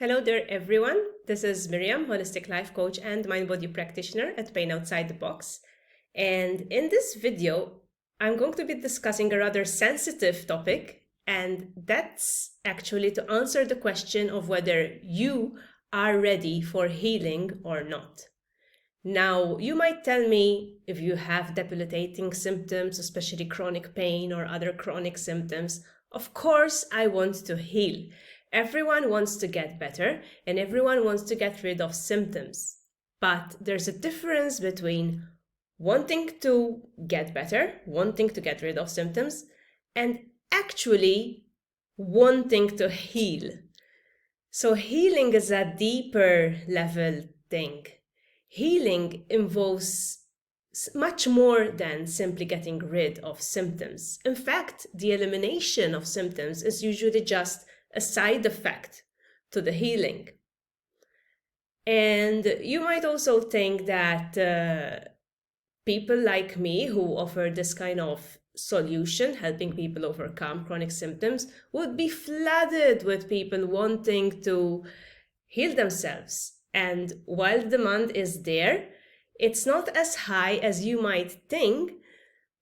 Hello there, everyone. This is Miriam, holistic life coach and mind body practitioner at Pain Outside the Box. And in this video, I'm going to be discussing a rather sensitive topic, and that's actually to answer the question of whether you are ready for healing or not. Now, you might tell me if you have debilitating symptoms, especially chronic pain or other chronic symptoms, of course I want to heal. Everyone wants to get better and everyone wants to get rid of symptoms. But there's a difference between wanting to get better, wanting to get rid of symptoms, and actually wanting to heal. So healing is a deeper level thing. Healing involves much more than simply getting rid of symptoms. In fact, the elimination of symptoms is usually just a side effect to the healing. And you might also think that people like me who offer this kind of solution, helping people overcome chronic symptoms, would be flooded with people wanting to heal themselves. And while the demand is there, it's not as high as you might think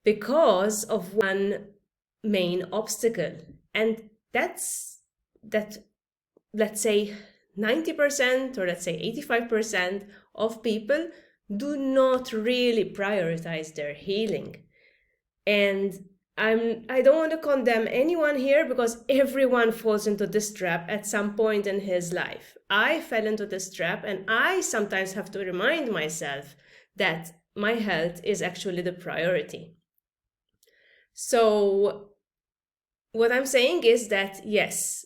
because of one main obstacle. And that's that, let's say 90% or let's say 85% of people do not really prioritize their healing. And I don't want to condemn anyone here because everyone falls into this trap at some point in his life. I fell into this trap, and I sometimes have to remind myself that my health is actually the priority. So what I'm saying is that yes,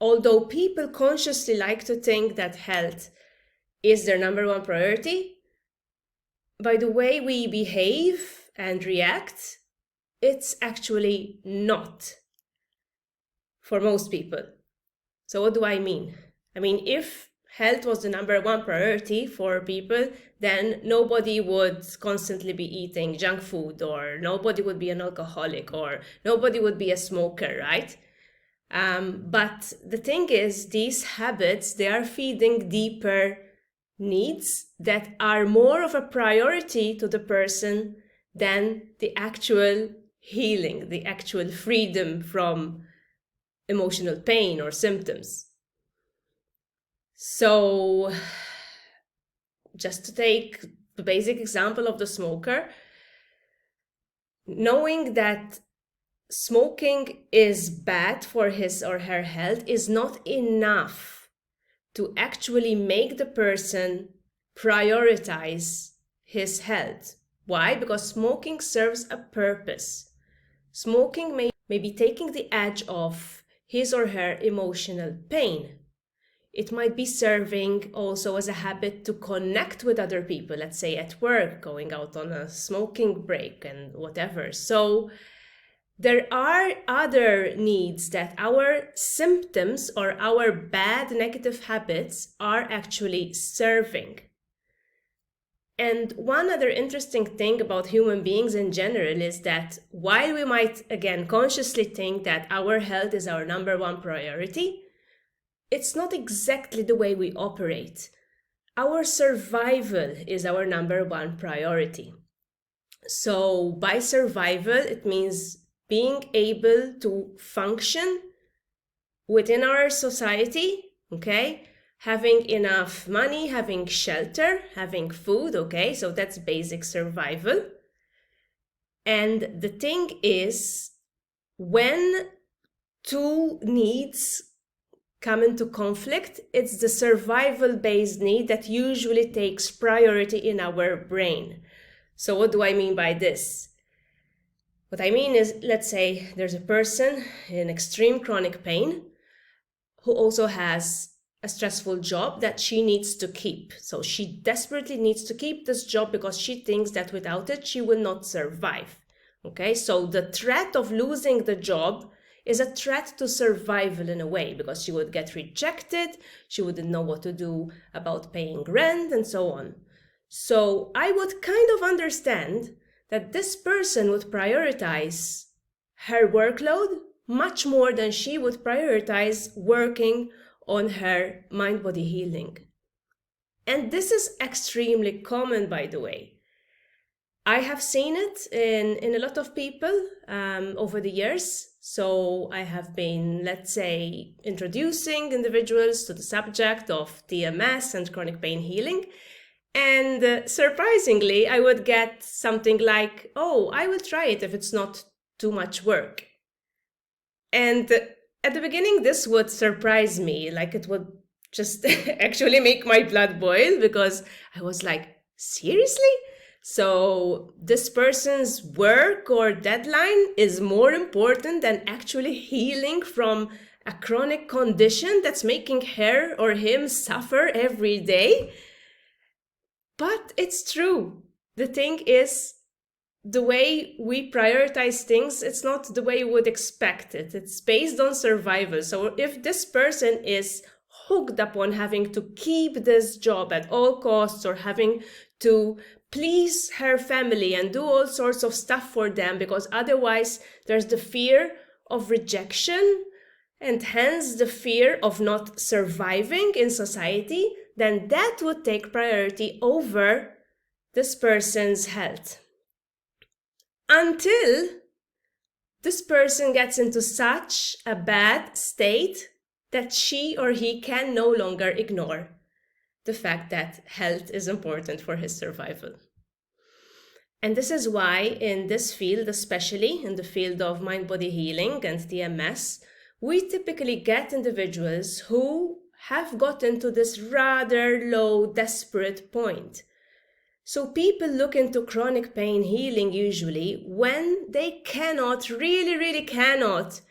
although people consciously like to think that health is their number one priority, by the way we behave and react, it's actually not for most people. So what do I mean? I mean, if health was the number one priority for people, then nobody would constantly be eating junk food, or nobody would be an alcoholic, or nobody would be a smoker, right? But the thing is, these habits, they are feeding deeper needs that are more of a priority to the person than the actual healing, the actual freedom from emotional pain or symptoms. So just to take the basic example of the smoker, knowing that smoking is bad for his or her health is not enough to actually make the person prioritize his health. Why? Because smoking serves a purpose. Smoking may be taking the edge off his or her emotional pain. It might be serving also as a habit to connect with other people, let's say at work, going out on a smoking break and whatever. So there are other needs that our symptoms or our bad negative habits are actually serving. And one other interesting thing about human beings in general is that while we might, again, consciously think that our health is our number one priority, it's not exactly the way we operate. Our survival is our number one priority. So by survival, it means being able to function within our society, okay? Having enough money, having shelter, having food, okay? So that's basic survival. And the thing is, when two needs come into conflict, it's the survival-based need that usually takes priority in our brain. So what do I mean by this? What I mean is, let's say there's a person in extreme chronic pain who also has a stressful job that she needs to keep. So she desperately needs to keep this job because she thinks that without it, she will not survive. Okay, so the threat of losing the job is a threat to survival in a way, because she would get rejected, she wouldn't know what to do about paying rent and so on. So I would kind of understand that this person would prioritize her workload much more than she would prioritize working on her mind-body healing. And this is extremely common, by the way. I have seen it in a lot of people over the years. So I have been, let's say, introducing individuals to the subject of TMS and chronic pain healing. And surprisingly, I would get something like, oh, I will try it if it's not too much work. And at the beginning, this would surprise me, like it would just actually make my blood boil, because I was like, seriously? So this person's work or deadline is more important than actually healing from a chronic condition that's making her or him suffer every day? But it's true. The thing is, the way we prioritize things, it's not the way you would expect it. It's based on survival. So if this person is hooked upon having to keep this job at all costs, or having to please her family and do all sorts of stuff for them, because otherwise there's the fear of rejection and hence the fear of not surviving in society, then that would take priority over this person's health. Until this person gets into such a bad state that she or he can no longer ignore the fact that health is important for his survival. And this is why in this field, especially in the field of mind-body healing and TMS, we typically get individuals who have gotten to this rather low, desperate point. So people look into chronic pain healing usually when they cannot, really cannot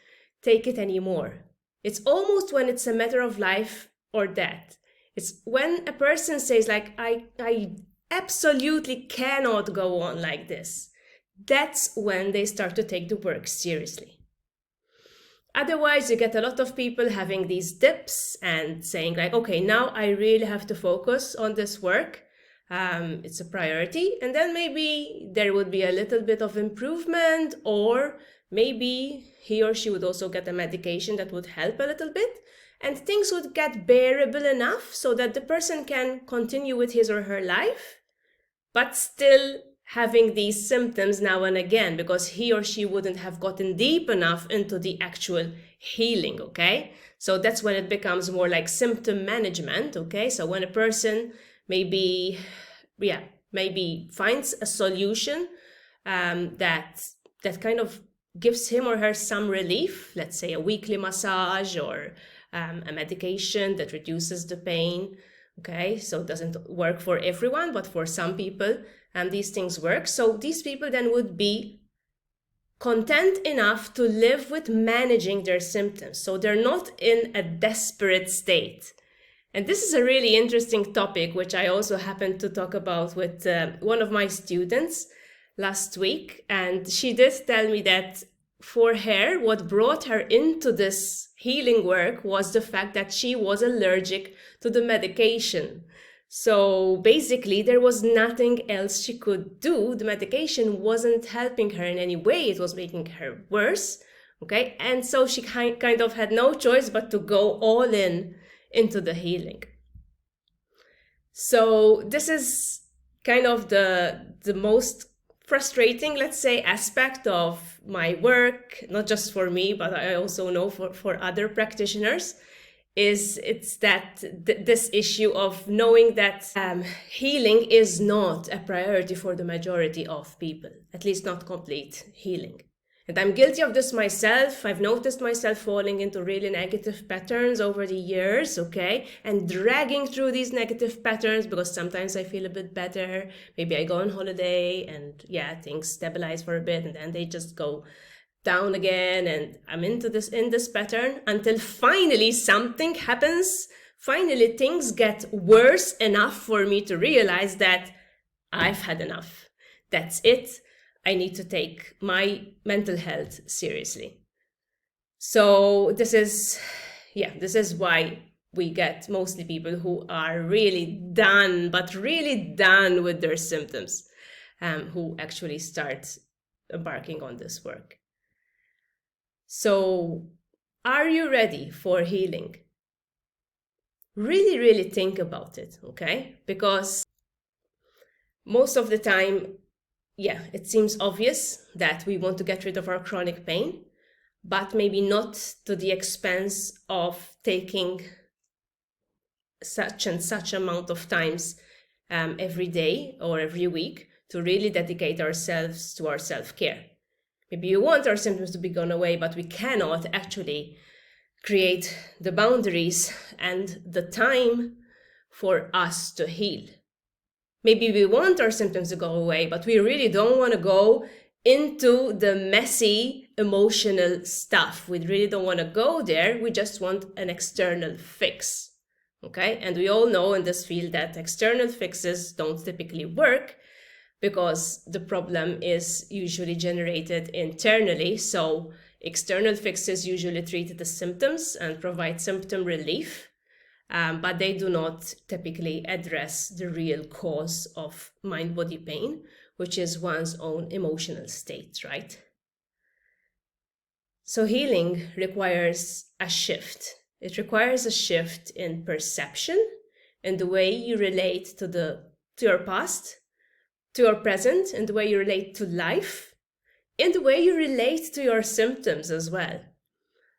take it anymore. It's almost when it's a matter of life or death. It's when a person says like, I absolutely cannot go on like this. That's when they start to take the work seriously. Otherwise, you get a lot of people having these dips and saying like, okay, now I really have to focus on this work. It's a priority. And then maybe there would be a little bit of improvement, or maybe he or she would also get a medication that would help a little bit. And things would get bearable enough so that the person can continue with his or her life, but still having these symptoms now and again, because he or she wouldn't have gotten deep enough into the actual healing, okay? So that's when it becomes more like symptom management, okay? So when a person maybe finds a solution that kind of gives him or her some relief, let's say a weekly massage or a medication that reduces the pain, okay? So it doesn't work for everyone, but for some people, these things work. So these people then would be content enough to live with managing their symptoms. So they're not in a desperate state. And this is a really interesting topic, which I also happened to talk about with one of my students last week. And she did tell me that for her, what brought her into this healing work was the fact that she was allergic to the medication. So basically, there was nothing else she could do. The medication wasn't helping her in any way. It was making her worse, okay? And so she kind of had no choice but to go all in into the healing. So this is kind of the most frustrating, let's say, aspect of my work, not just for me, but I also know for other practitioners, it's that this issue of knowing that healing is not a priority for the majority of people, at least not complete healing. And I'm guilty of this myself. I've noticed myself falling into really negative patterns over the years, okay? And dragging through these negative patterns because sometimes I feel a bit better. Maybe I go on holiday and things stabilize for a bit and then they just go down again. And I'm in this pattern until finally something happens. Finally, things get worse enough for me to realize that I've had enough. That's it. I need to take my mental health seriously. So this is why we get mostly people who are really done, but really done with their symptoms, who actually start embarking on this work. So are you ready for healing? really, really think about it, okay? Because most of the time, yeah, it seems obvious that we want to get rid of our chronic pain, but maybe not to the expense of taking such and such amount of times every day or every week to really dedicate ourselves to our self-care. Maybe you want our symptoms to be gone away, but we cannot actually create the boundaries and the time for us to heal. Maybe we want our symptoms to go away, but we really don't want to go into the messy emotional stuff. We really don't want to go there. We just want an external fix. Okay? And we all know in this field that external fixes don't typically work because the problem is usually generated internally. So external fixes usually treat the symptoms and provide symptom relief, but they do not typically address the real cause of mind-body pain, which is one's own emotional state, right? So healing requires a shift. It requires a shift in perception, in the way you relate to your past, to your present, in the way you relate to life, in the way you relate to your symptoms as well.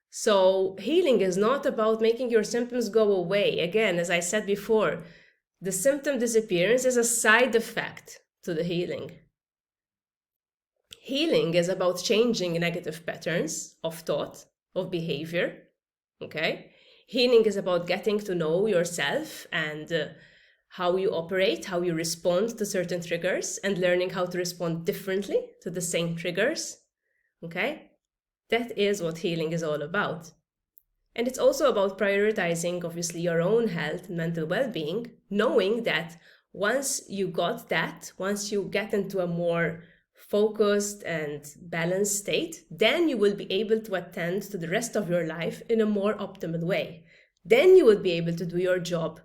So healing is not about making your symptoms go away. Again, as I said before, the symptom disappearance is a side effect to the healing. Healing is about changing negative patterns of thought, of behavior, okay? Healing is about getting to know yourself and how you operate, how you respond to certain triggers, and learning how to respond differently to the same triggers, okay? That is what healing is all about. And it's also about prioritizing, obviously, your own health and mental well-being, knowing that once you got that, once you get into a more focused and balanced state, then you will be able to attend to the rest of your life in a more optimal way. Then you will be able to do your job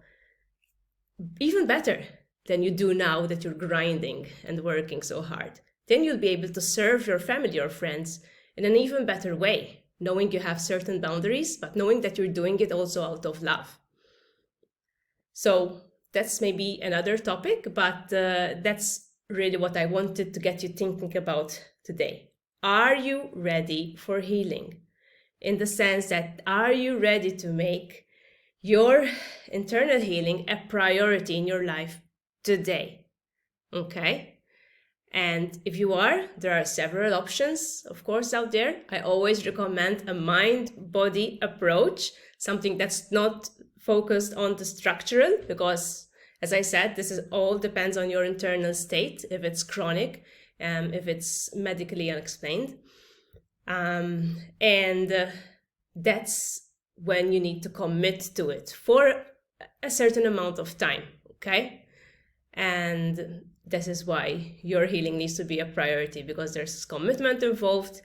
even better than you do now that you're grinding and working so hard. Then you'll be able to serve your family or friends in an even better way, knowing you have certain boundaries, but knowing that you're doing it also out of love. So that's maybe another topic, but that's really what I wanted to get you thinking about today. Are you ready for healing? In the sense that, are you ready to make your internal healing a priority in your life today? Okay? And if you are, there are several options, of course, out there. I always recommend a mind-body approach, something that's not focused on the structural, because, as I said, this is all depends on your internal state, if it's chronic, if it's medically unexplained. That's when you need to commit to it for a certain amount of time, okay? And this is why your healing needs to be a priority, because there's commitment involved.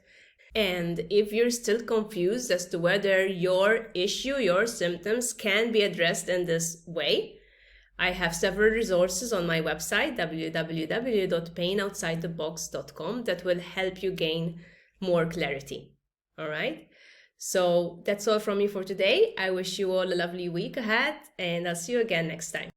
And if you're still confused as to whether your issue, your symptoms can be addressed in this way, I have several resources on my website, www.PainOutsidetheBox.com, that will help you gain more clarity. All right? So that's all from me for today. I wish you all a lovely week ahead, and I'll see you again next time.